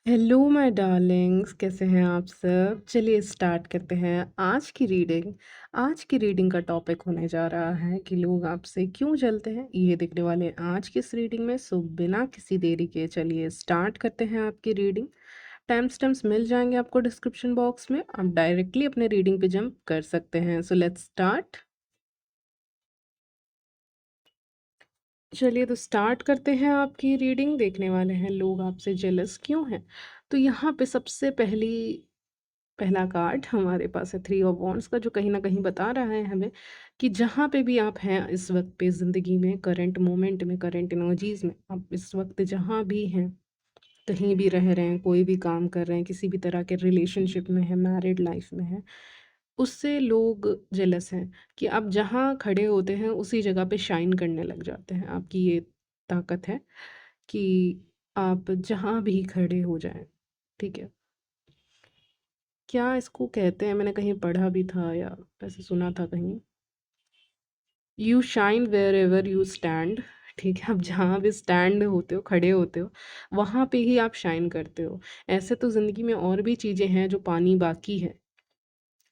Hello my Darling's, कैसे हैं आप सब। चलिए स्टार्ट करते हैं आज की रीडिंग का टॉपिक होने जा रहा है कि लोग आपसे क्यों जलते हैं, ये देखने वाले हैं आज की इस रीडिंग में। सो बिना किसी देरी के चलिए स्टार्ट करते हैं आपकी रीडिंग। टाइम स्टैम्प्स मिल जाएंगे आपको डिस्क्रिप्शन बॉक्स में, आप डायरेक्टली अपने रीडिंग पे जंप कर सकते हैं। So let's start. चलिए तो स्टार्ट करते हैं आपकी रीडिंग। देखने वाले हैं लोग आपसे जेलस क्यों हैं। तो यहाँ पे सबसे पहला कार्ड हमारे पास है थ्री ऑफ वॉन्ड्स का, जो कहीं ना कहीं बता रहा है हमें कि जहाँ पे भी आप हैं इस वक्त पे ज़िंदगी में, करंट मोमेंट में, करंट एनर्जीज में, आप इस वक्त जहाँ भी हैं, कहीं भी रह रहे हैं, कोई भी काम कर रहे हैं, किसी भी तरह के रिलेशनशिप में है, मैरिड लाइफ में है, उससे लोग जेलस हैं कि आप जहाँ खड़े होते हैं उसी जगह पे शाइन करने लग जाते हैं। आपकी ये ताकत है कि आप जहाँ भी खड़े हो जाएं। ठीक है, क्या इसको कहते हैं, मैंने कहीं पढ़ा भी था या ऐसे सुना था कहीं, you shine wherever you stand. ठीक है, आप जहाँ भी स्टैंड होते हो, खड़े होते हो, वहाँ पे ही आप शाइन करते हो। ऐसे तो ज़िंदगी में और भी चीज़ें हैं जो पानी बाकी है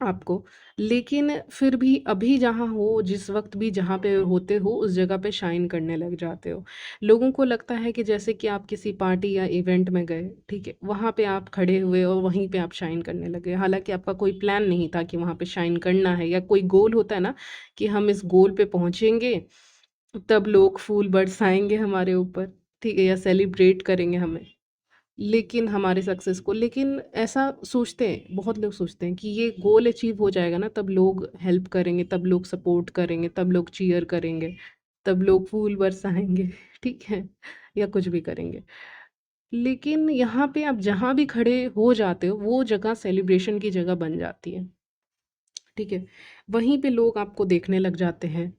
आपको, लेकिन फिर भी अभी जहाँ हो, जिस वक्त भी जहाँ पे होते हो, उस जगह पे शाइन करने लग जाते हो। लोगों को लगता है कि जैसे कि आप किसी पार्टी या इवेंट में गए, ठीक है, वहाँ पे आप खड़े हुए और वहीं पे आप शाइन करने लगे, हालांकि आपका कोई प्लान नहीं था कि वहाँ पे शाइन करना है, या कोई गोल होता है ना कि हम इस गोल पे पहुँचेंगे तब लोग फूल बरसाएंगे हमारे ऊपर, ठीक है, या सेलिब्रेट करेंगे हमें, लेकिन हमारे सक्सेस को, लेकिन ऐसा सोचते हैं, बहुत लोग सोचते हैं कि ये गोल अचीव हो जाएगा ना, तब लोग हेल्प करेंगे, तब लोग सपोर्ट करेंगे, तब लोग चीयर करेंगे, तब लोग फूल बरसाएंगे ठीक है, या कुछ भी करेंगे। लेकिन यहाँ पे आप जहाँ भी खड़े हो जाते हो, वो जगह सेलिब्रेशन की जगह बन जाती है। ठीक है, वहीं पे लोग आपको देखने लग जाते हैं।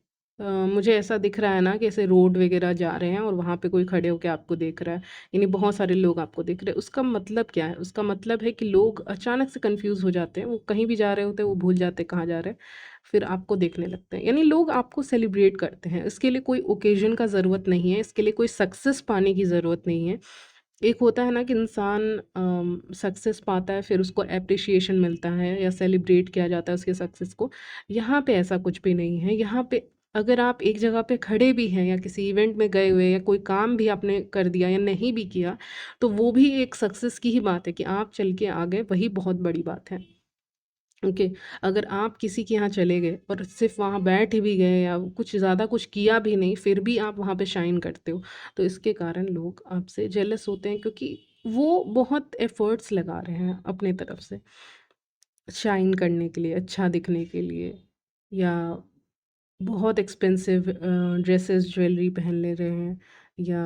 मुझे ऐसा दिख रहा है ना कि ऐसे रोड वगैरह जा रहे हैं और वहाँ पे कोई खड़े होकर आपको देख रहा है, यानी बहुत सारे लोग आपको देख रहे हैं। उसका मतलब क्या है? उसका मतलब है कि लोग अचानक से कंफ्यूज हो जाते हैं, वो कहीं भी जा रहे होते हैं, वो भूल जाते हैं कहाँ जा रहे हैं, फिर आपको देखने लगते हैं। यानी लोग आपको सेलिब्रेट करते हैं, इसके लिए कोई ओकेजन का ज़रूरत नहीं है, इसके लिए कोई सक्सेस पाने की ज़रूरत नहीं है। एक होता है ना कि इंसान सक्सेस पाता है, फिर उसको एप्रिसिएशन मिलता है या सेलिब्रेट किया जाता है उसके सक्सेस को। यहाँ पे ऐसा कुछ भी नहीं है। यहाँ पे अगर आप एक जगह पे खड़े भी हैं या किसी इवेंट में गए हुए, या कोई काम भी आपने कर दिया या नहीं भी किया, तो वो भी एक सक्सेस की ही बात है कि आप चल के आ गए, वही बहुत बड़ी बात है। ओके, अगर आप किसी के यहाँ चले गए और सिर्फ वहाँ बैठ भी गए या कुछ ज़्यादा कुछ किया भी नहीं, फिर भी आप वहाँ पे शाइन करते हो, तो इसके कारण लोग आपसे जेलस होते हैं, क्योंकि वो बहुत एफर्ट्स लगा रहे हैं अपने तरफ से शाइन करने के लिए, अच्छा दिखने के लिए, या बहुत एक्सपेंसिव ड्रेसेस ज्वेलरी पहन ले रहे हैं, या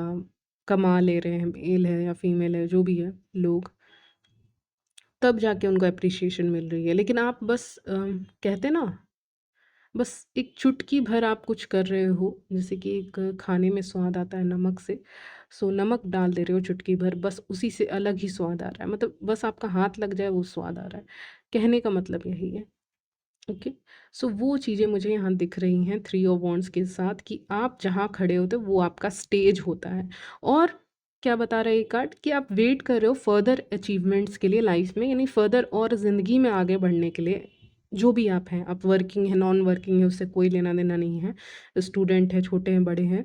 कमा ले रहे हैं, मेल है या फीमेल है जो भी है लोग, तब जाके उनको अप्रिसिएशन मिल रही है। लेकिन आप बस कहते ना, बस एक चुटकी भर आप कुछ कर रहे हो, जैसे कि एक खाने में स्वाद आता है नमक से, सो नमक डाल दे रहे हो चुटकी भर, बस उसी से अलग ही स्वाद आ रहा है, मतलब बस आपका हाथ लग जाए वो स्वाद आ रहा है। कहने का मतलब यही है। ओके, सो वो चीज़ें मुझे यहाँ दिख रही हैं थ्री ऑफ वॉन्ड्स के साथ, कि आप जहाँ खड़े होते हो वो आपका स्टेज होता है। और क्या बता रहा है ये कार्ड, कि आप वेट कर रहे हो फर्दर अचीवमेंट्स के लिए लाइफ में, यानी फर्दर और ज़िंदगी में आगे बढ़ने के लिए। जो भी आप हैं, आप वर्किंग है, नॉन वर्किंग है, उससे कोई लेना देना नहीं है, स्टूडेंट है, छोटे हैं, बड़े हैं,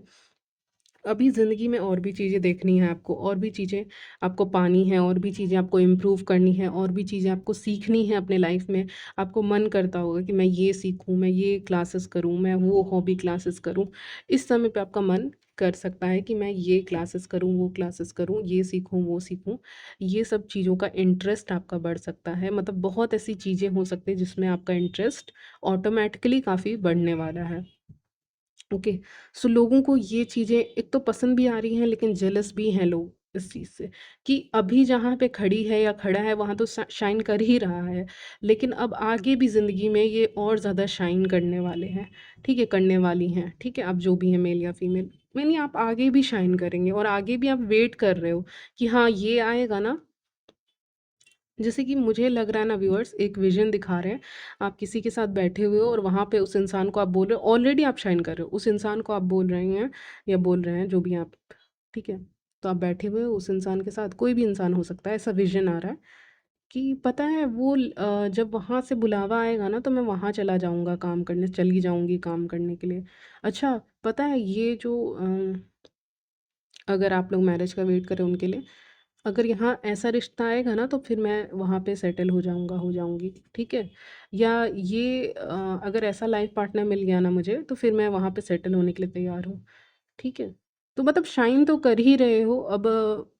अभी ज़िंदगी में और भी चीज़ें देखनी है आपको, और भी चीज़ें आपको पानी है, और भी चीज़ें आपको इम्प्रूव करनी है, और भी चीज़ें आपको सीखनी है अपने लाइफ में। आपको मन करता होगा कि मैं ये सीखूं, मैं ये क्लासेस करूं, मैं वो हॉबी क्लासेस करूं। इस समय पे आपका मन कर सकता है कि मैं ये क्लासेस करूं, वो क्लासेस करूं, ये सीखूं, वो सीखूं। ये सब चीज़ों का इंटरेस्ट आपका बढ़ सकता है, मतलब बहुत ऐसी चीज़ें हो सकती हैं जिसमें आपका इंटरेस्ट ऑटोमेटिकली काफ़ी बढ़ने वाला है। ओके, सो लोगों को ये चीज़ें एक तो पसंद भी आ रही हैं, लेकिन जेलस भी हैं लोग इस चीज़ से, कि अभी जहाँ पे खड़ी है या खड़ा है वहाँ तो शाइन कर ही रहा है, लेकिन अब आगे भी ज़िंदगी में ये और ज़्यादा शाइन करने वाले हैं। ठीक है, करने वाली हैं, ठीक है, आप जो भी हैं, मेल या फीमेल, मैंने आप आगे भी शाइन करेंगे, और आगे भी आप वेट कर रहे हो कि हाँ ये आएगा ना। जैसे कि मुझे लग रहा है ना व्यूअर्स, एक विजन दिखा रहे हैं, आप किसी के साथ बैठे हुए हो और वहाँ पे उस इंसान को आप बोल रहे हो, ऑलरेडी आप शाइन कर रहे हो, उस इंसान को आप बोल रहे हैं या बोल रहे हैं, जो भी आप, ठीक है, तो आप बैठे हुए हो उस इंसान के साथ, कोई भी इंसान हो सकता है, ऐसा विज़न आ रहा है कि पता है वो जब वहाँ से बुलावा आएगा ना तो मैं वहाँ चला जाऊँगा काम करने, चली जाऊँगी काम करने के लिए। अच्छा, पता है ये जो अगर आप लोग मैरिज का वेट करें उनके लिए, अगर यहाँ ऐसा रिश्ता आएगा ना तो फिर मैं वहाँ पे सेटल हो जाऊँगा, हो जाऊँगी, ठीक है? या ये अगर ऐसा लाइफ़ पार्टनर मिल गया ना मुझे तो फिर मैं वहाँ पे सेटल होने के लिए तैयार हूँ। ठीक है। तो मतलब शाइन तो कर ही रहे हो, अब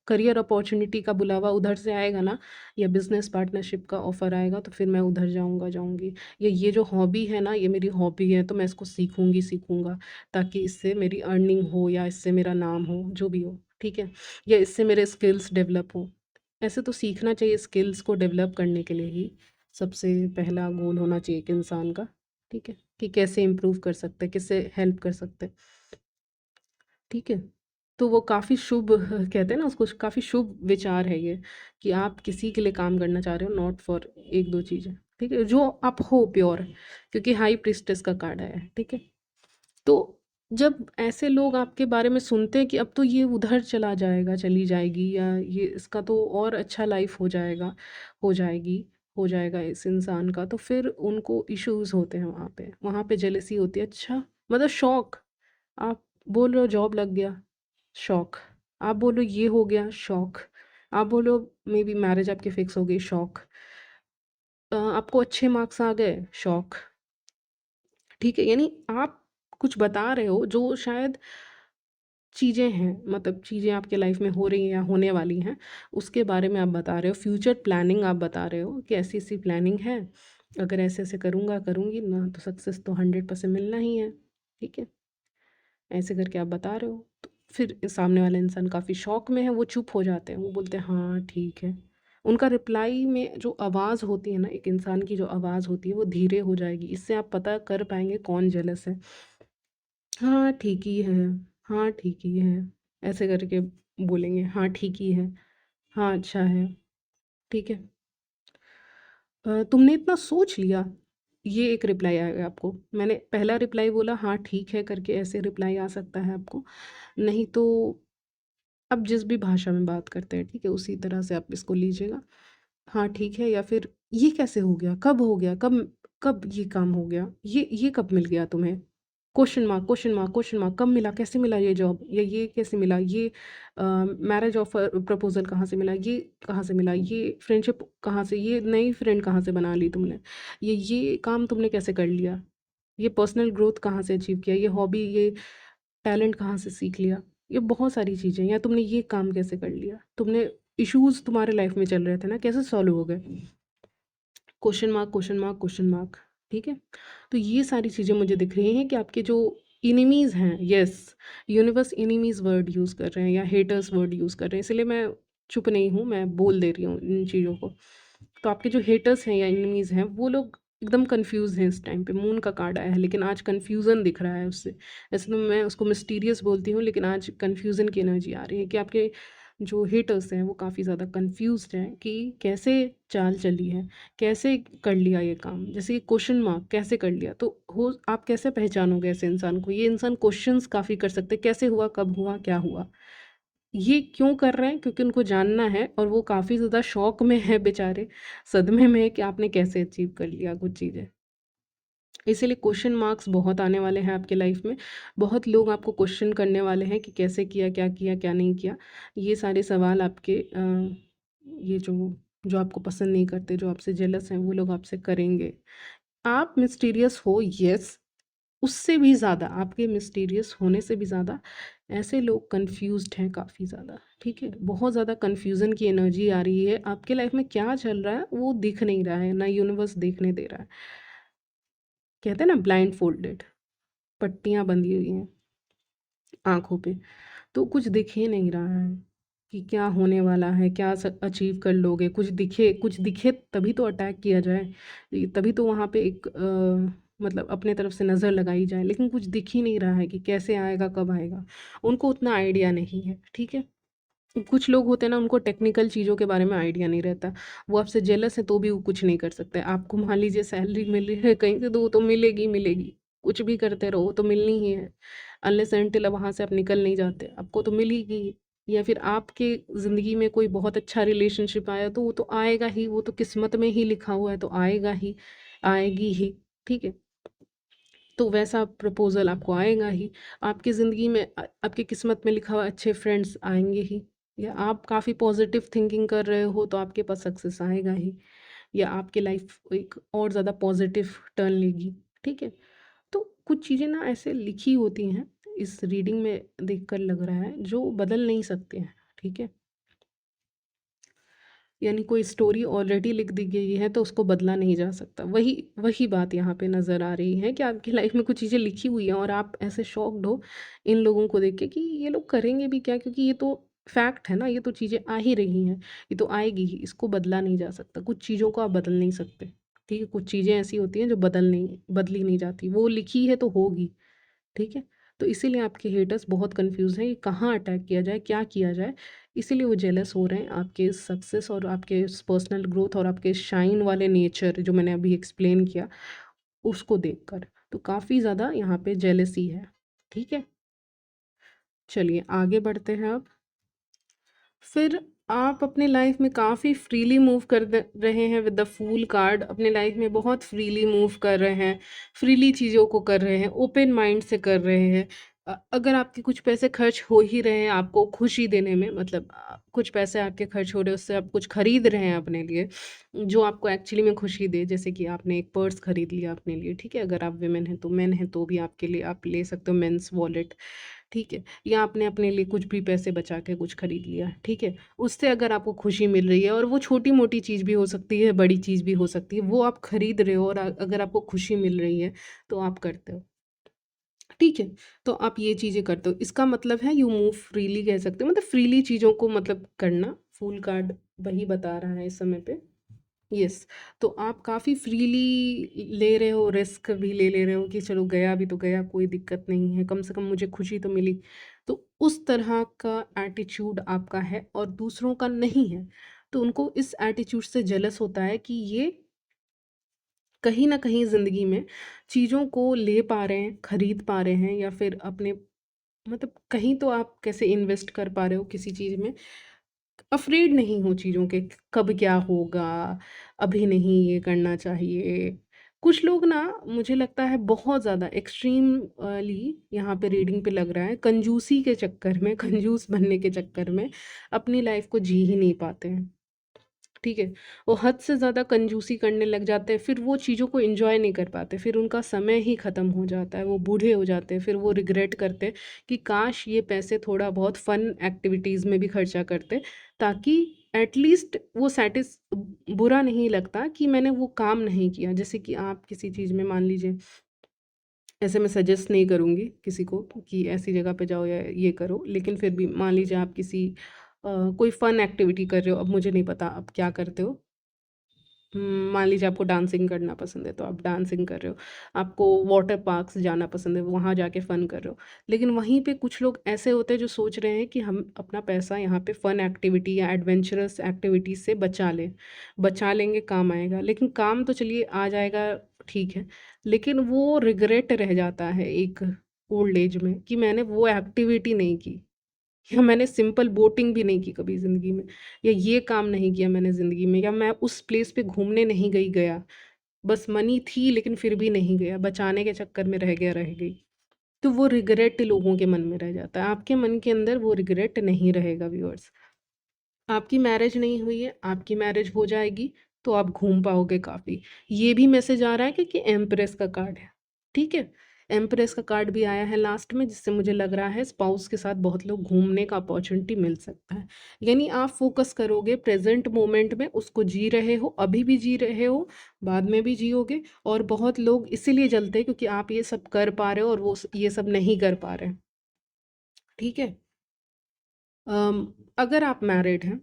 करियर अपॉर्च्युनिटी का बुलावा उधर से आएगा ना, या बिज़नेस पार्टनरशिप का ऑफ़र आएगा तो फिर मैं उधर जाऊँगा, जाऊँगी। या ये जो हॉबी है ना, ये मेरी हॉबी है तो मैं इसको सीखूँगी, सीखूँगा, ताकि इससे मेरी अर्निंग हो या इससे मेरा नाम हो, जो भी हो, ठीक है? या इससे मेरे स्किल्स डेवलप हों। ऐसे तो सीखना चाहिए, स्किल्स को डेवलप करने के लिए ही सबसे पहला गोल होना चाहिए एक इंसान का, ठीक है? कि कैसे इम्प्रूव कर सकते हैं, किससे हेल्प कर सकते हैं। ठीक है? तो वो काफ़ी शुभ कहते हैं ना उसको, काफ़ी शुभ विचार है ये, कि आप किसी के लिए काम करना चाह रहे हो, नॉट फॉर 1-2 चीज़ें, ठीक है? जो आप हो प्योर, क्योंकि हाई प्रीस्टेस का कार्ड आया है, ठीक है? तो जब ऐसे लोग आपके बारे में सुनते हैं कि अब तो ये उधर चला जाएगा, चली जाएगी, या ये इसका तो और अच्छा लाइफ़ हो जाएगा, हो जाएगी, हो जाएगा इस इंसान का, तो फिर उनको इश्यूज़ होते हैं वहाँ पे जेलसी होती है। अच्छा, मतलब शॉक, आप बोल रहे हो जॉब लग गया, शॉक। आप बोलो ये हो गया, शॉक। आप बोलो मे बी मैरिज आपकी फिक्स हो गई, शॉक। आपको अच्छे मार्क्स आ गए, शॉक। ठीक है, यानी आप कुछ बता रहे हो जो शायद चीज़ें हैं, मतलब चीज़ें आपके लाइफ में हो रही हैं या होने वाली हैं, उसके बारे में आप बता रहे हो, फ्यूचर प्लानिंग आप बता रहे हो कि ऐसी-ऐसी प्लानिंग है, अगर ऐसे-ऐसे करूँगा, करूँगी ना तो सक्सेस तो 100% मिलना ही है, ठीक है? ऐसे करके आप बता रहे हो, तो फिर सामने वाला इंसान काफ़ी शॉक में है, वो चुप हो जाते हैं, वो बोलते हैं हाँ ठीक है। उनका रिप्लाई में जो आवाज़ होती है ना, एक इंसान की जो आवाज़ होती है वो धीरे हो जाएगी, इससे आप पता कर पाएंगे कौन जेलस है। हाँ ठीक ही है, हाँ ठीक ही है, ऐसे करके बोलेंगे, हाँ ठीक ही है, हाँ अच्छा है, ठीक है। तुमने इतना सोच लिया, ये एक रिप्लाई आएगा आपको। मैंने पहला रिप्लाई बोला हाँ ठीक है करके, ऐसे रिप्लाई आ सकता है आपको। नहीं तो आप जिस भी भाषा में बात करते हैं, ठीक है, उसी तरह से आप इसको लीजिएगा। हाँ, ठीक है, या फिर ये कैसे हो गया? कब हो गया? कब कब ये काम हो गया? ये कब मिल गया तुम्हें? Question mark, question mark, question mark, कब मिला? कैसे मिला ये जॉब? या ये कैसे मिला? ये मैरिज ऑफ़र प्रपोज़ल कहाँ से मिला? ये कहाँ से मिला? ये फ्रेंडशिप कहाँ से? ये नई फ्रेंड कहाँ से बना ली तुमने? ये काम तुमने कैसे कर लिया? ये पर्सनल ग्रोथ कहाँ से अचीव किया? ये हॉबी, ये टैलेंट कहाँ से सीख लिया? ये बहुत सारी चीज़ें, या तुमने ये काम कैसे कर लिया? तुमने इश्यूज़ तुम्हारे लाइफ़ में चल रहे थे ना, कैसे सॉल्व हो गए? Question mark, question mark, question mark, ठीक है? तो ये सारी चीज़ें मुझे दिख रही हैं कि आपके जो एनिमीज़ हैं, yes, universe enemies word use कर रहे हैं या हेटर्स वर्ड यूज़ कर रहे हैं, इसलिए मैं चुप नहीं हूँ, मैं बोल दे रही हूँ इन चीज़ों को। तो आपके जो हेटर्स हैं या एनिमीज़ हैं, वो लोग एकदम कन्फ्यूज़ हैं इस टाइम पे। मून का कार्ड आया है, लेकिन आज कन्फ्यूज़न दिख रहा है उससे। वैसे तो मैं उसको मिस्टीरियस बोलती हूँ, लेकिन आज कन्फ्यूज़न की एनर्जी आ रही है कि आपके जो हेटर्स हैं, वो काफ़ी ज़्यादा कन्फ्यूज़्ड हैं कि कैसे चाल चली है, कैसे कर लिया ये काम। जैसे ये क्वेश्चन मार्क, कैसे कर लिया? तो हो आप कैसे पहचानोगे ऐसे इंसान को? ये इंसान क्वेश्चंस काफ़ी कर सकते हैं, कैसे हुआ, कब हुआ, क्या हुआ? ये क्यों कर रहे हैं? क्योंकि उनको जानना है, और वो काफ़ी ज़्यादा शॉक में हैं बेचारे, सदमे में हैं कि आपने कैसे अचीव कर लिया कुछ चीज़ें। इसीलिए क्वेश्चन मार्क्स बहुत आने वाले हैं आपके लाइफ में। बहुत लोग आपको क्वेश्चन करने वाले हैं कि कैसे किया, क्या नहीं किया। ये सारे सवाल आपके ये जो आपको पसंद नहीं करते, जो आपसे जेलस हैं, वो लोग आपसे करेंगे। आप मिस्टीरियस हो, येस, उससे भी ज़्यादा, आपके मिस्टीरियस होने से भी ज़्यादा ऐसे लोग कन्फ्यूज़्ड हैं काफ़ी ज़्यादा, ठीक है? बहुत ज़्यादा कन्फ्यूज़न की एनर्जी आ रही है। आपके लाइफ में क्या चल रहा है वो दिख नहीं रहा है, ना यूनिवर्स देखने दे रहा है। कहते हैं ना ब्लाइंड फोल्डेड, पट्टियाँ बंधी हुई हैं आँखों पे, तो कुछ दिख ही नहीं रहा है कि क्या होने वाला है, क्या अचीव कर लोगे। कुछ दिखे तभी तो अटैक किया जाए, तभी तो वहाँ पे एक मतलब अपने तरफ से नज़र लगाई जाए, लेकिन कुछ दिख ही नहीं रहा है कि कैसे आएगा, कब आएगा। उनको उतना आइडिया नहीं है, ठीक है? कुछ लोग होते हैं ना, उनको टेक्निकल चीज़ों के बारे में आइडिया नहीं रहता। वो आपसे जेलस है तो भी वो कुछ नहीं कर सकते। आपको मान लीजिए सैलरी मिल रही है कहीं से, तो वो तो मिलेगी ही मिलेगी। कुछ भी करते रहो, वो तो मिलनी ही है। अनलेस अनटिल वहाँ से आप निकल नहीं जाते, आपको तो मिलेगी ही। या फिर आपके ज़िंदगी में कोई बहुत अच्छा रिलेशनशिप आया तो वो तो आएगा ही, वो तो किस्मत में ही लिखा हुआ है तो आएगा ही, आएगी ही, ठीक है? तो वैसा प्रपोज़ल आपको आएगा ही। आपकी ज़िंदगी में आपकी किस्मत में लिखा हुआ अच्छे फ्रेंड्स आएँगे ही, या आप काफ़ी पॉज़िटिव थिंकिंग कर रहे हो तो आपके पास सक्सेस आएगा ही, या आपकी लाइफ़ एक और ज़्यादा पॉज़िटिव टर्न लेगी, ठीक है? तो कुछ चीज़ें ना ऐसे लिखी होती हैं, इस रीडिंग में देखकर लग रहा है, जो बदल नहीं सकते हैं, ठीक है? यानी कोई स्टोरी ऑलरेडी लिख दी गई है तो उसको बदला नहीं जा सकता। वही वही बात यहाँ पे नज़र आ रही है कि आपकी लाइफ में कुछ चीज़ें लिखी हुई हैं और आप ऐसे शॉक्ड हो इन लोगों को देख के कि ये लोग करेंगे भी क्या, क्योंकि ये तो फैक्ट है ना, ये तो चीज़ें आ ही रही हैं, ये तो आएगी ही, इसको बदला नहीं जा सकता। कुछ चीज़ों को आप बदल नहीं सकते, ठीक है? कुछ चीज़ें ऐसी होती हैं जो बदली नहीं जाती, वो लिखी है तो होगी, ठीक है? तो इसीलिए आपके हेटर्स बहुत कन्फ्यूज़ हैं कि कहाँ अटैक किया जाए, क्या किया जाए? इसीलिए वो जेलस हो रहे हैं आपके इस सक्सेस और आपके इस पर्सनल ग्रोथ और आपके शाइन वाले नेचर जो मैंने अभी एक्सप्लेन किया, उसको देखकर। तो काफ़ी ज़्यादा यहाँ पे जेलसी है, ठीक है? चलिए आगे बढ़ते हैं अब। फिर आप अपने लाइफ में काफ़ी फ्रीली मूव रहे हैं विद द फूल कार्ड, अपने लाइफ में बहुत फ्रीली मूव कर रहे हैं, फ्रीली चीज़ों को कर रहे हैं, ओपन माइंड से कर रहे हैं। अगर आपके कुछ पैसे खर्च हो ही रहे हैं आपको खुशी देने में, मतलब कुछ पैसे आपके खर्च हो रहे हैं उससे आप कुछ खरीद रहे हैं अपने लिए जो आपको एक्चुअली में खुशी दे, जैसे कि आपने एक पर्स खरीद लिया अपने लिए, ठीक है? अगर आप विमेन हैं तो, मेन हैं तो भी आपके लिए आप ले सकते हो मेंस वॉलेट, ठीक है? या आपने अपने लिए कुछ भी पैसे बचा के कुछ खरीद लिया, ठीक है? उससे अगर आपको खुशी मिल रही है, और वो छोटी-मोटी चीज़ भी हो सकती है, बड़ी चीज़ भी हो सकती है, वो आप खरीद रहे हो और अगर आपको खुशी मिल रही है, तो आप करते हो, ठीक है? तो आप ये चीज़ें करते हो, इसका मतलब है यू मूव फ्रीली कह सकते हो, मतलब फ्रीली चीज़ों को मतलब करना, फूल कार्ड वही बता रहा है इस समय पे। यस, तो आप काफ़ी फ्रीली ले रहे हो, रिस्क भी ले रहे हो कि चलो गया भी तो गया, कोई दिक्कत नहीं है, कम से कम मुझे खुशी तो मिली। तो उस तरह का एटीट्यूड आपका है और दूसरों का नहीं है। तो उनको इस एटीट्यूड से जेलस होता है कि ये कहीं न कहीं ज़िंदगी में चीज़ों को ले पा रहे हैं, खरीद पा रहे हैं, या फिर अपने मतलब कहीं तो आप कैसे इन्वेस्ट कर पा रहे हो किसी चीज़ में, अफ्रेड नहीं हो चीज़ों के, कब क्या होगा, अभी नहीं ये करना चाहिए। कुछ लोग ना, मुझे लगता है बहुत ज़्यादा एक्सट्रीमली यहाँ पे रीडिंग पे लग रहा है, कंजूसी के चक्कर में, कंजूस बनने के चक्कर में अपनी लाइफ को जी ही नहीं पाते हैं। ठीक है? वो हद से ज़्यादा कंजूसी करने लग जाते हैं, फिर वो चीज़ों को एन्जॉय नहीं कर पाते, फिर उनका समय ही ख़त्म हो जाता है, वो बूढ़े हो जाते हैं, फिर वो रिग्रेट करते हैं कि काश ये पैसे थोड़ा बहुत फ़न एक्टिविटीज़ में भी खर्चा करते, ताकि एटलीस्ट वो बुरा नहीं लगता कि मैंने वो काम नहीं किया। जैसे कि आप किसी चीज़ में मान लीजिए, ऐसे मैं सजेस्ट नहीं करूँगी किसी को कि ऐसी जगह पे जाओ या ये करो, लेकिन फिर भी मान लीजिए आप किसी कोई फ़न एक्टिविटी कर रहे हो, अब मुझे नहीं पता आप क्या करते हो। मान लीजिए आपको डांसिंग करना पसंद है, तो आप डांसिंग कर रहे हो। आपको वाटर पार्क्स जाना पसंद है, वहाँ जाके फ़न कर रहे हो। लेकिन वहीं पे कुछ लोग ऐसे होते हैं जो सोच रहे हैं कि हम अपना पैसा यहाँ पे फ़न एक्टिविटी या एडवेंचरस एक्टिविटीज़ से बचा लें। बचा लेंगे, काम आएगा। लेकिन काम तो चलिए आ जाएगा, ठीक है। लेकिन वो रिग्रेट रह जाता है एक ओल्ड एज में कि मैंने वो एक्टिविटी नहीं की। या मैंने सिंपल बोटिंग भी नहीं की कभी ज़िंदगी में, या ये काम नहीं किया मैंने ज़िंदगी में, या मैं उस प्लेस पे घूमने नहीं गया। बस मनी थी लेकिन फिर भी नहीं गया, बचाने के चक्कर में रह गई। तो वो रिग्रेट लोगों के मन में रह जाता है, आपके मन के अंदर वो रिग्रेट नहीं रहेगा व्यूअर्स। आपकी मैरिज नहीं हुई है, आपकी मैरिज हो जाएगी, तो आप घूम पाओगे काफ़ी। ये भी मैसेज आ रहा है कि एम्प्रेस का कार्ड है, ठीक है? एम्प्रेस का कार्ड भी आया है लास्ट में, जिससे मुझे लग रहा है स्पाउस के साथ बहुत लोग घूमने का अपॉर्चुनिटी मिल सकता है। यानी आप फ़ोकस करोगे प्रेज़ेंट मोमेंट में, उसको जी रहे हो, अभी भी जी रहे हो, बाद में भी जियोगे, और बहुत लोग इसीलिए जलते हैं क्योंकि आप ये सब कर पा रहे हो और वो ये सब नहीं कर पा रहे हैं, ठीक है? अगर आप मैरिड हैं,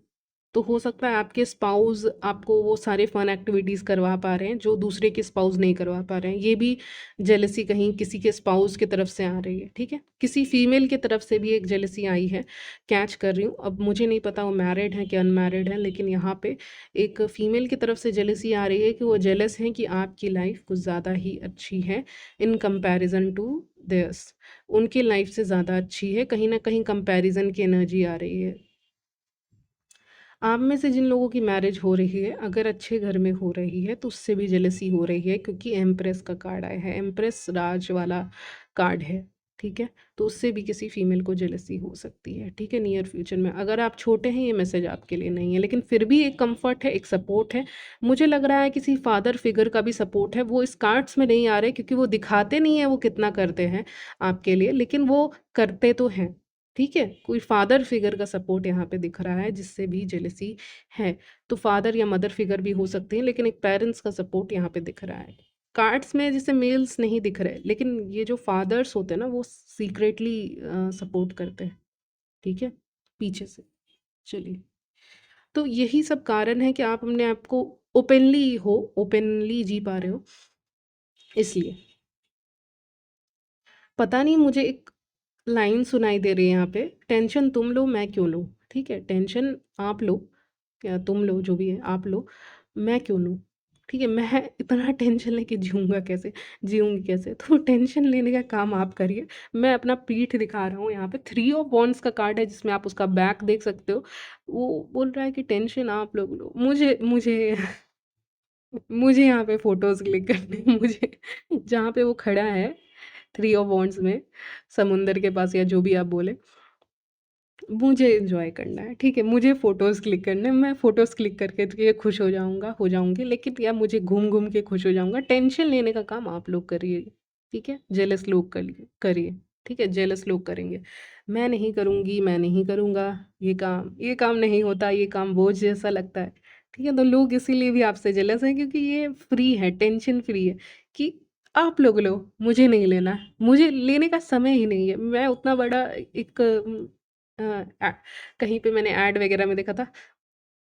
तो हो सकता है आपके स्पाउस आपको वो सारे फन एक्टिविटीज़ करवा पा रहे हैं जो दूसरे के स्पाउस नहीं करवा पा रहे हैं। ये भी जेलसी कहीं किसी के स्पाउस की तरफ से आ रही है, ठीक है? किसी फीमेल की तरफ से भी एक जेलसी आई है, कैच कर रही हूँ। अब मुझे नहीं पता वो मैरिड हैं कि अनमैरिड हैं, लेकिन यहाँ पे एक फीमेल की तरफ से जेलसी आ रही है कि वो जेलस हैं कि आपकी लाइफ कुछ ज़्यादा ही अच्छी है इन कंपैरिजन टू देयर्स उनकी लाइफ से ज़्यादा अच्छी है, कहीं न कहीं कंपैरिज़न की एनर्जी आ रही है। आप में से जिन लोगों की मैरिज हो रही है, अगर अच्छे घर में हो रही है, तो उससे भी जेलसी हो रही है क्योंकि एम्प्रेस का कार्ड आया है। एम्प्रेस राज वाला कार्ड है, ठीक है? तो उससे भी किसी फीमेल को जेलसी हो सकती है, ठीक है? नियर फ्यूचर में। अगर आप छोटे हैं, ये मैसेज आपके लिए नहीं है, लेकिन फिर भी एक कम्फर्ट है, एक सपोर्ट है। मुझे लग रहा है किसी फादर फिगर का भी सपोर्ट है। वो इस कार्ड्स में नहीं आ रहे क्योंकि वो दिखाते नहीं हैं वो कितना करते हैं आपके लिए, लेकिन वो करते तो हैं। ठीक है? कोई फ़ादर फ़िगर का सपोर्ट यहाँ पे दिख रहा है जिससे भी जेलसी है। तो फ़ादर या मदर फ़िगर भी हो सकते हैं, लेकिन एक पेरेंट्स का सपोर्ट यहाँ पे दिख रहा है। कार्ड्स में जैसे मेल्स नहीं दिख रहे, लेकिन ये जो फ़ादर्स होते हैं ना वो सीक्रेटली सपोर्ट करते हैं, ठीक है? पीछे से। चलिए, तो यही सब कारण है कि आप अपने आप को ओपनली जी पा रहे हो, इसलिए। पता नहीं मुझे एक लाइन सुनाई दे रही है यहाँ पे, टेंशन तुम लो मैं क्यों लूँ, ठीक है? टेंशन आप लो या तुम लो, जो भी है आप लो, मैं क्यों लूँ, ठीक है? मैं इतना टेंशन लेके जीऊँगी कैसे? तो टेंशन लेने का काम आप करिए। मैं अपना पीठ दिखा रहा हूँ यहाँ पे, 3 ऑफ वॉन्ड्स का कार्ड है जिसमें आप उसका बैक देख सकते हो। वो बोल रहा है कि टेंशन आप लोग लो। मुझे मुझे मुझे यहाँ पे फ़ोटोज़ क्लिक करने हैं, मुझे जहाँ पे वो खड़ा है 3 ऑफ वॉन्ड्स में, समुंदर के पास या जो भी आप बोले, मुझे एन्जॉय करना है, ठीक है? मुझे फ़ोटोज़ क्लिक करने हैं, मैं फ़ोटोज़ क्लिक करके के खुश हो जाऊँगी, लेकिन या मुझे घूम-घूम के खुश हो जाऊँगा। टेंशन लेने का काम आप लोग करिए, ठीक है? जेलस लोग करिए, ठीक है? जेलस लोग करेंगे। मैं नहीं करूँगी, मैं नहीं करूँगा ये काम नहीं होता, ये काम बोझ जैसा लगता है, ठीक है? तो लोग इसीलिए भी आपसे जेलस हैं क्योंकि ये फ्री है, टेंशन फ्री है कि आप लोग लो, मुझे नहीं लेना है, मुझे लेने का समय ही नहीं है। मैं उतना बड़ा एक अ, ए कहीं पे मैंने ऐड वगैरह में देखा था,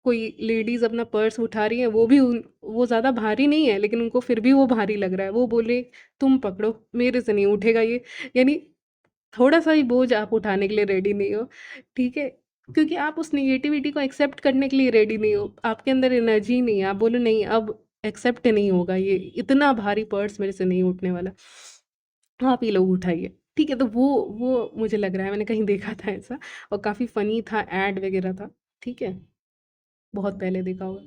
कोई लेडीज़ अपना पर्स उठा रही हैं, वो ज़्यादा भारी नहीं है, लेकिन उनको फिर भी वो भारी लग रहा है। वो बोले, "तुम पकड़ो, मेरे से नहीं उठेगा ये।" यानी थोड़ा-सा भी बोझ आप उठाने के लिए रेडी नहीं हो, ठीक है? क्योंकि आप उस नेगेटिविटी को एक्सेप्ट करने के लिए रेडी नहीं हो। आपके अंदर एनर्जी नहीं है, आप बोलो, "नहीं, अब एक्सेप्ट नहीं होगा ये, इतना भारी पर्स मेरे से नहीं उठने वाला।" आप ये लोग उठाइए, ठीक है? तो वो मुझे लग रहा है मैंने कहीं देखा था ऐसा और काफ़ी फ़नी था, ऐड वगैरह था, ठीक है? बहुत पहले देखा होगा।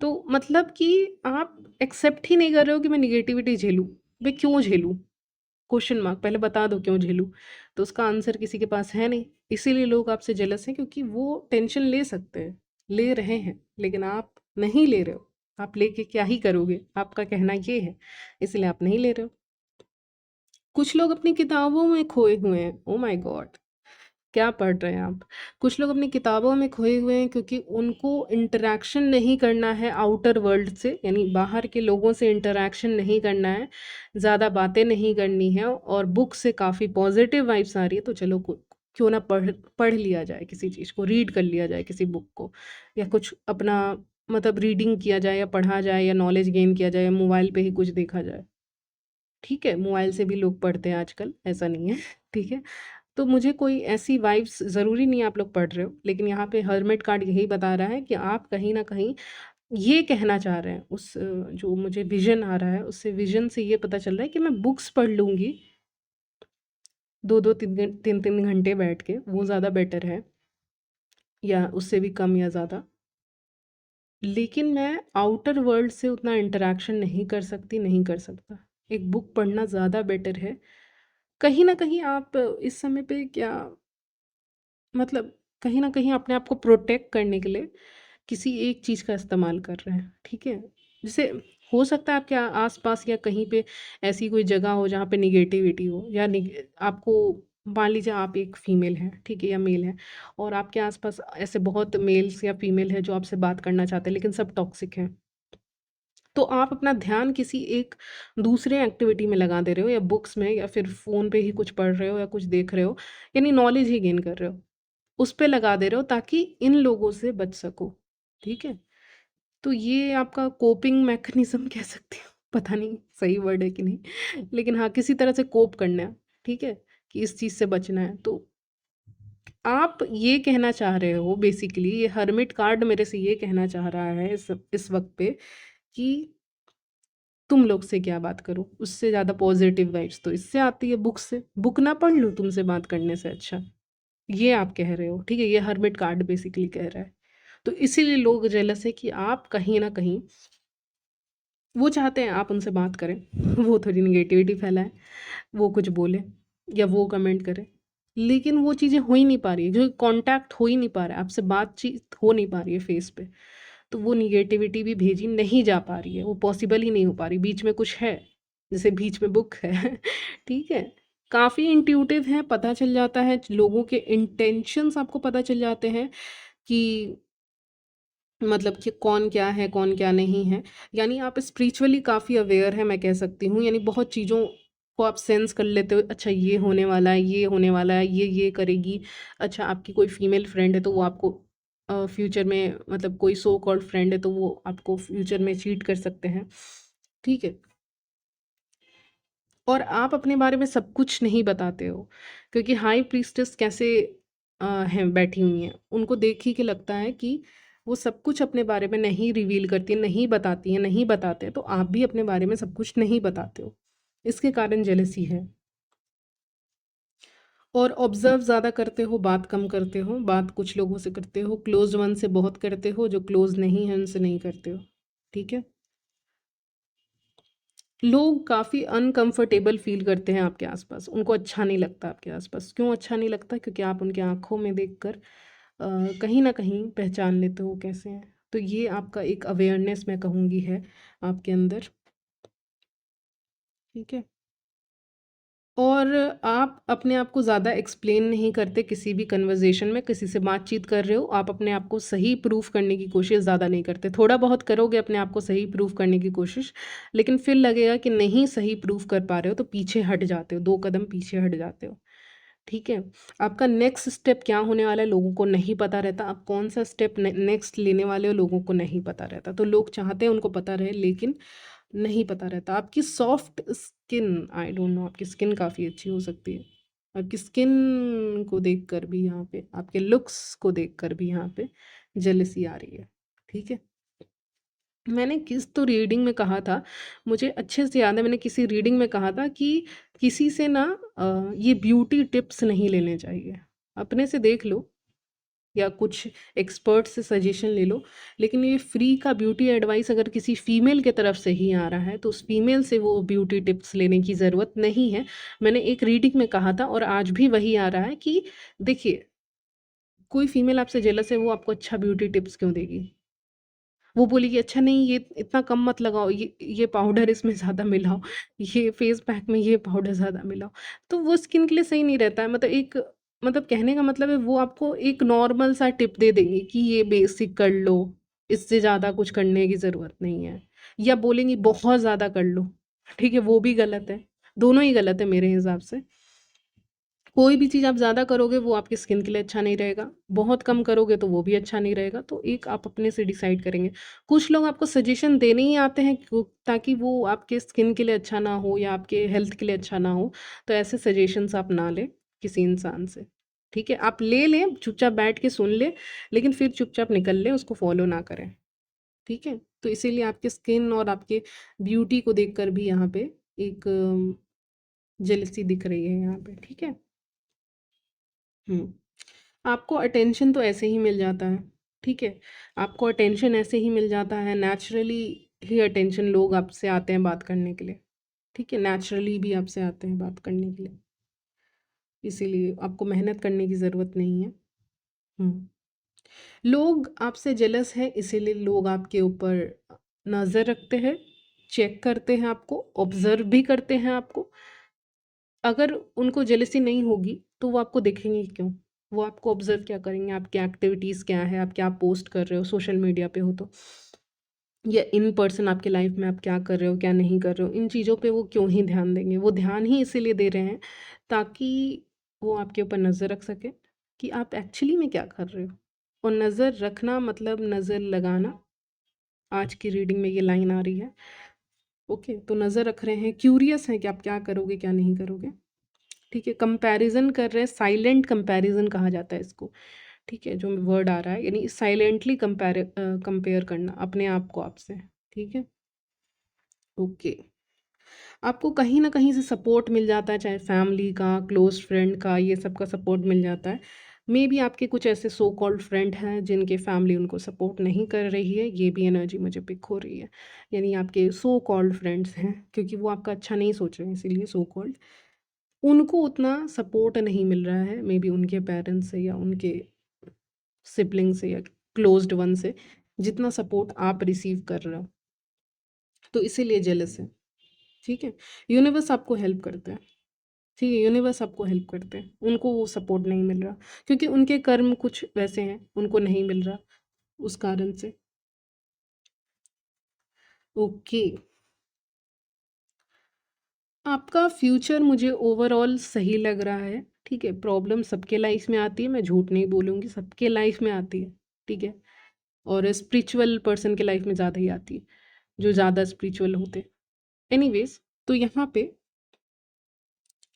तो मतलब कि आप एक्सेप्ट ही नहीं कर रहे हो कि मैं नेगेटिविटी झेलूँ। मैं क्यों झेलूँ? क्वेश्चन मार्क, पहले बता दो क्यों झेलूँ? तो उसका आंसर किसी के पास है नहीं, इसीलिए लोग आपसे जेलस हैं क्योंकि वो टेंशन ले सकते हैं, ले रहे हैं, लेकिन आप नहीं ले रहे हो। आप लेके क्या ही करोगे? आपका कहना ये है, इसलिए आप नहीं ले रहे हो। कुछ लोग अपनी किताबों में खोए हुए हैं। Oh my God! क्या पढ़ रहे हैं आप? कुछ लोग अपनी किताबों में खोए हुए हैं क्योंकि उनको इंटरैक्शन नहीं करना है आउटर वर्ल्ड से, यानी बाहर के लोगों से इंटरैक्शन नहीं करना है, ज़्यादा बातें नहीं करनी है और बुक से काफ़ी पॉज़िटिव वाइब्स आ रही है, तो चलो क्यों ना पढ़ पढ़ लिया जाए किसी चीज़ को, रीड कर लिया जाए किसी बुक को या कुछ अपना मतलब रीडिंग किया जाए या पढ़ा जाए या नॉलेज गेन किया जाए या मोबाइल पे ही कुछ देखा जाए। ठीक है? मोबाइल से भी लोग पढ़ते हैं आजकल, ऐसा नहीं है, ठीक है? तो मुझे कोई ऐसी वाइब्स ज़रूरी नहीं है आप लोग पढ़ रहे हो, लेकिन यहाँ पे हर्मिट कार्ड यही बता रहा है कि आप कहीं न कहीं ये कहना चाह रहे हैं जो मुझे विज़न आ रहा है, उससे विज़न से ये पता चल रहा है कि मैं बुक्स पढ़ लूँगी 2-2 3-3 घंटे बैठ के, वो ज़्यादा बेटर है या उससे भी कम या ज़्यादा। लेकिन मैं आउटर वर्ल्ड से उतना इंटरैक्शन नहीं कर सकती, नहीं कर सकता। एक बुक पढ़ना ज़्यादा बेटर है। कहीं न कहीं आप इस समय पे क्या मतलब कहीं न कहीं अपने आप को प्रोटेक्ट करने के लिए किसी एक चीज़ का इस्तेमाल कर रहे हैं, ठीक है? जैसे हो सकता है आपके आस-पास या कहीं पे ऐसी कोई जगह हो जहाँ पे नेगेटिविटी हो या आपको मान लीजिए आप एक फीमेल हैं, ठीक है? या मेल हैं और आपके आस-पास ऐसे बहुत मेल्स या फीमेल हैं जो आपसे बात करना चाहते हैं लेकिन सब टॉक्सिक हैं। तो आप अपना ध्यान किसी एक दूसरे एक्टिविटी में लगा दे रहे हो या बुक्स में या फिर फ़ोन पे ही कुछ पढ़ रहे हो या कुछ देख रहे हो, यानी नॉलेज ही गेन कर रहे हो। उस पे लगा दे रहे हो ताकि इन लोगों से बच सको, ठीक है? तो ये आपका कोपिंग मैकेनिज़्म कह सकते हो, पता नहीं सही वर्ड है कि नहीं। लेकिन हाँ, किसी तरह से कोप करना है, ठीक है? कि इस चीज़ से बचना है। तो आप ये कहना चाह रहे हो बेसिकली ये हर्मिट कार्ड मेरे से ये कहना चाह रहा है इस वक़्त पे कि तुम लोग से क्या बात करूँ? उससे ज़्यादा पॉज़िटिव वाइब्स तो इससे आती है बुक से। बुक ना पढ़ लूँ तुमसे बात करने से अच्छा? ये आप कह रहे हो, ठीक है? ये हर्मिट कार्ड बेसिकली कह रहा है। तो इसीलिए लोग जेलस है कि आप कहीं न कहीं वो चाहते हैं आप उनसे बात करें, वो थोड़ी नेगेटिविटी फैलाएँ, वो कुछ बोलें या वो कमेंट करें। लेकिन वो चीज़ें हो ही नहीं पा रही है, जो कॉन्टैक्ट हो ही नहीं पा रहा है, आपसे बातचीत हो नहीं पा रही है फेस पे। तो वो नेगेटिविटी भी भेजी नहीं जा पा रही है, वो पॉसिबल ही नहीं हो पा रही। बीच में कुछ है, जैसे बीच में बुक है, ठीक है? काफ़ी इंट्यूटिव हैं, पता चल जाता है लोगों के इंटेंशंस आपको पता चल जाते हैं कि मतलब कि कौन क्या है, कौन क्या नहीं है। यानी आप स्पिरिचुअली काफ़ी अवेयर हैं मैं कह सकती हूँ, यानी बहुत चीज़ों को आप सेंस कर लेते हो, अच्छा ये होने वाला है, ये होने वाला है, ये करेगी। अच्छा आपकी कोई फीमेल फ्रेंड है तो वो आपको फ्यूचर में मतलब कोई सो कॉल्ड फ्रेंड है तो वो आपको फ्यूचर में चीट कर सकते हैं, ठीक है? और आप अपने बारे में सब कुछ नहीं बताते हो, क्योंकि हाई प्रीस्टेस कैसे हैं बैठी हुई हैं, उनको देख ही के लगता है कि वो सब कुछ अपने बारे में नहीं रिवील करती हैं, नहीं बताती हैं, नहीं बताते हैं, तो आप भी अपने बारे में सब कुछ नहीं बताते हो। इसके कारण जेलसी है। और ऑब्ज़र्व ज़्यादा करते हो, बात कम करते हो, बात कुछ लोगों से करते हो, क्लोज़्ड वन से बहुत करते हो, जो क्लोज़ नहीं हैं उनसे नहीं करते हो, ठीक है? लोग काफ़ी अनकंफर्टेबल फ़ील करते हैं आपके आसपास, उनको अच्छा नहीं लगता आपके आसपास। क्यों अच्छा नहीं लगता? क्योंकि आप उनकी आँखों में देखकर कहीं न कहीं पहचान लेते हो वो कैसे हैं। तो ये आपका एक अवेयरनेस मैं कहूँगी है आपके अंदर, ठीक है? और आप अपने आप को ज़्यादा एक्सप्लेन नहीं करते किसी भी कन्वर्सेशन में, किसी से बातचीत कर रहे हो, आप अपने आप को सही प्रूफ करने की कोशिश ज़्यादा नहीं करते। थोड़ा बहुत करोगे अपने आप को सही प्रूफ करने की कोशिश, लेकिन फिर लगेगा कि नहीं सही प्रूफ कर पा रहे हो, तो पीछे हट जाते हो, 2 कदम पीछे हट जाते हो, ठीक है? आपका नेक्स्ट स्टेप क्या होने वाला है लोगों को नहीं पता रहता, आप कौन-सा स्टेप नेक्स्ट लेने वाले हो लोगों को नहीं पता रहता। तो लोग चाहते हैं उनको पता रहे, लेकिन नहीं पता रहता। आपकी soft skin, I don't know, आपकी स्किन काफ़ी अच्छी हो सकती है। आपकी स्किन को देखकर भी यहाँ पे, आपके लुक्स को देखकर भी यहाँ पे जेलसी आ रही है, ठीक है? मैंने किस तो रीडिंग में कहा था, मुझे अच्छे से याद है, मैंने किसी रीडिंग में कहा था कि किसी से ना ये ब्यूटी टिप्स नहीं लेने चाहिए। अपने से देख लो या कुछ एक्सपर्ट से सजेशन ले लो, लेकिन ये फ्री का ब्यूटी एडवाइस अगर किसी फीमेल के तरफ से ही आ रहा है तो उस फीमेल से वो ब्यूटी टिप्स लेने की ज़रूरत नहीं है। मैंने एक रीडिंग में कहा था और आज भी वही आ रहा है कि देखिए, कोई फीमेल आपसे जेलस है, वो आपको अच्छा ब्यूटी टिप्स क्यों देगी? वो बोलेगी अच्छा नहीं ये इतना कम मत लगाओ, ये पाउडर इसमें ज़्यादा मिलाओ, ये फेस पैक में ये पाउडर ज़्यादा मिलाओ। तो वो स्किन के लिए सही नहीं रहता है। मतलब एक, मतलब कहने का मतलब है वो आपको एक नॉर्मल सा टिप दे देंगी कि ये बेसिक कर लो, इससे ज़्यादा कुछ करने की ज़रूरत नहीं है। या बोलेंगी बहुत ज़्यादा कर लो, ठीक है? वो भी गलत है, दोनों ही गलत है मेरे हिसाब से। कोई भी चीज़ आप ज़्यादा करोगे वो आपकी स्किन के लिए अच्छा नहीं रहेगा, बहुत कम करोगे तो वो भी अच्छा नहीं रहेगा, तो एक आप अपने से डिसाइड करेंगे। कुछ लोग आपको सजेशन देने ही आते हैं ताकि वो आपके स्किन के लिए अच्छा ना हो या आपके हेल्थ के लिए अच्छा ना हो, तो ऐसे सजेशंस आप ना लें किसी इंसान से, ठीक है? आप ले लें, चुपचाप बैठ के सुन लें, लेकिन फिर चुपचाप निकल लें, उसको फॉलो ना करें, ठीक है? तो इसीलिए आपके स्किन और आपके ब्यूटी को देखकर भी यहाँ पे एक जेलसी दिख रही है यहाँ पे, ठीक है? हुँ। आपको अटेंशन तो ऐसे ही मिल जाता है, ठीक है? आपको अटेंशन ऐसे ही मिल जाता है, नेचुरली ही अटेंशन लोग आपसे आते हैं बात करने के लिए, ठीक है? नेचुरली भी आपसे आते हैं बात करने के लिए, इसीलिए आपको मेहनत करने की ज़रूरत नहीं है। हुँ। लोग आपसे जेलस हैं, इसीलिए लोग आपके ऊपर नज़र रखते हैं, चेक करते हैं आपको, ऑब्ज़र्व भी करते हैं आपको। अगर उनको जेलसी नहीं होगी, तो वो आपको देखेंगे क्यों? वो आपको ऑब्ज़र्व क्या करेंगे? आपकी एक्टिविटीज़ क्या है? आप क्या पोस्ट कर रहे हो, सोशल मीडिया पे हो तो? या इन पर्सन आपके लाइफ़ में आप क्या कर रहे हो, क्या नहीं कर रहे हो? इन चीज़ों पे वो क्यों ही ध्यान देंगे? वो ध्यान ही इसीलिए दे रहे हैं, ताकि वो आपके ऊपर नज़र रख सकें कि आप एक्चुअली में क्या कर रहे हो। और नज़र रखना मतलब नज़र लगाना, आज की रीडिंग में ये लाइन आ रही है, ओके? तो नज़र रख रहे हैं, क्यूरियस हैं कि आप क्या करोगे, क्या नहीं करोगे। ठीक है, कंपैरिज़न कर रहे हैं, साइलेंट कंपैरिज़न कहा जाता है इसको, ठीक है? जो वर्ड आ रहा है, यानी साइलेंटली कंपेयर करना अपने आप को आपसे, ठीक है? ओके। आपको कहीं न कहीं से सपोर्ट मिल जाता है, चाहे फैमिली का, क्लोज़ फ्रेंड का, ये सब का सपोर्ट मिल जाता है। मेबी आपके कुछ ऐसे सो कॉल्ड फ्रेंड हैं जिनके फैमिली उनको सपोर्ट नहीं कर रही है, ये भी एनर्जी मुझे पिक हो रही है। यानी आपके सो कॉल्ड फ्रेंड्स हैं, क्योंकि वो आपका अच्छा नहीं सोच रहे हैं इसीलिए सो कॉल्ड। उनको उतना सपोर्ट नहीं मिल रहा है, मेबी उनके पेरेंट्स से या उनके सिबलिंग से या क्लोज्ड वन से, जितना सपोर्ट आप रिसीव कर रहे हो। तो इसीलिए जेलस है, ठीक है? यूनिवर्स आपको हेल्प करता है, ठीक है? यूनिवर्स आपको हेल्प करते हैं, उनको वो सपोर्ट नहीं मिल रहा, क्योंकि उनके कर्म कुछ वैसे हैं, उनको नहीं मिल रहा, उस कारण से। ओके। आपका फ्यूचर मुझे ओवरऑल सही लग रहा है, ठीक है? प्रॉब्लम सबके लाइफ में आती है, मैं झूठ नहीं बोलूँगी, सबके लाइफ में आती है, ठीक है? और स्पिरिचुअल पर्सन के लाइफ में ज़्यादा ही आती है, जो ज़्यादा स्पिरिचुअल होते हैं। एनीवेज़, तो यहाँ पे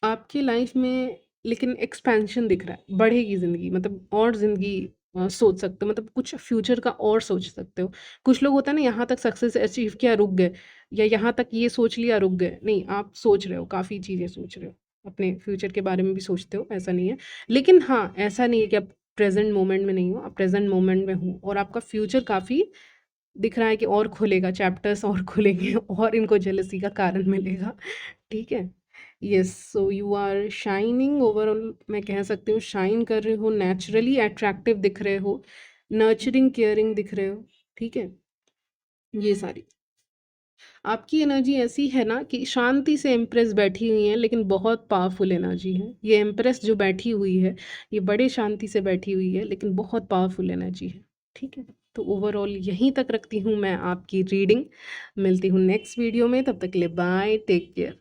आपकी लाइफ में लेकिन एक्सपेंशन दिख रहा है, बढ़ेगी ज़िंदगी, मतलब और ज़िंदगी सोच सकते हो, मतलब कुछ फ्यूचर का और सोच सकते हो। कुछ लोग होता है ना, यहाँ तक सक्सेस अचीव किया रुक गए, या यहाँ तक ये सोच लिया रुक गए। नहीं, आप सोच रहे हो, काफ़ी चीज़ें सोच रहे हो, अपने फ्यूचर के बारे में भी सोचते हो, ऐसा नहीं है। लेकिन हाँ, ऐसा नहीं है कि आप प्रेज़ेंट मोमेंट में नहीं हो, आप प्रेज़ेंट मोमेंट में हो, और आपका फ्यूचर काफ़ी दिख रहा है कि और खुलेगा, चैप्टर्स और खुलेंगे और इनको जेलसी का कारण मिलेगा, ठीक है? Yes, so you are shining overall, मैं कह सकती हूँ शाइन कर रहे हो, नेचुरली अट्रैक्टिव दिख रहे हो, नर्चरिंग, केयरिंग दिख रहे हो, ठीक है? ये सारी आपकी एनर्जी ऐसी है ना कि शांति से एम्प्रेस बैठी हुई है, लेकिन बहुत पावरफुल एनर्जी है। ये एम्प्रेस जो बैठी हुई है, ये बड़े शांति से बैठी हुई है, लेकिन बहुत पावरफुल एनर्जी है, ठीक है? तो ओवरऑल यहीं तक रखती हूँ मैं आपकी रीडिंग। मिलती हूँ नेक्स्ट वीडियो में, तब तक के लिए बाय, टेक केयर।